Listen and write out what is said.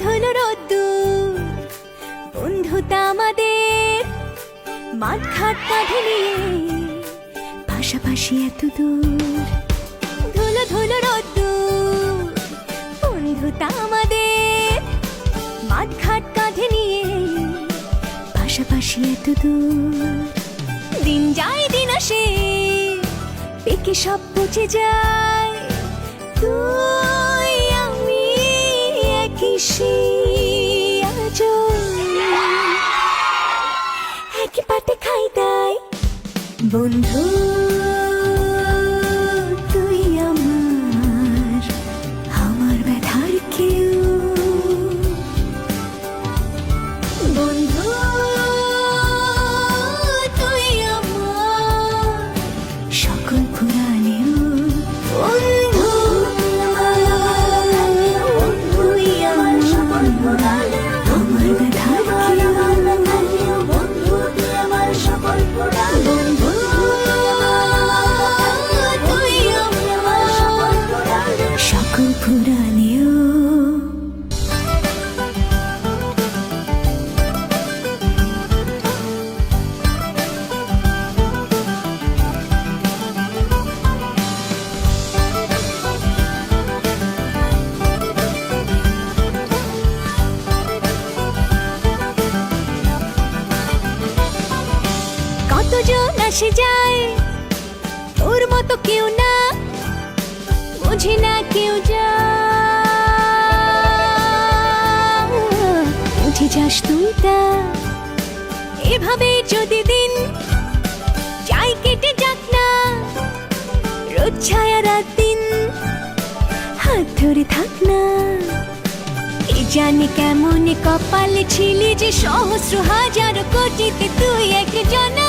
ধুলো রোদ্দুর বন্ধুতা আমাদের, মাঠ ঘাট কাঁধে নিয়ে পাশাপাশি এত দূর। ধুলো ধুলো রোদ্দুর বন্ধুতা আমাদের, মাঠ ঘাট কাঁধে নিয়ে পাশাপাশি এত দূর। দিন যায় দিন আসে পেকে সব পচে যায়, তুই আমি একই সেই আঁচল, একই পাতে খাই তাই। বন্ধু তুই আমার, আমার ব্যথার কেউ। বন্ধু তুই আমার সকল পুরাণেও। বন্ধু তুই আমার সকল পুরাণেও, আমার ব্যথার কেউ। বন্ধু তুই আমার সকল পুরাণেও, বন্ধু তুই আমার সকল পুরাণেও। কতজন আসে যায় ওর মতো কেউ না, বুঝি না কেউ যা। উঠে যাস তুই তা, এভাবে যদি দিন যাই কেটে যাক না, রোদ ছায়া রাত দিন হাত ধরে থাক না। কে জানে কেমন কপালে ছিলি যে সহস্র হাজার কোটিতে তুই একজনা।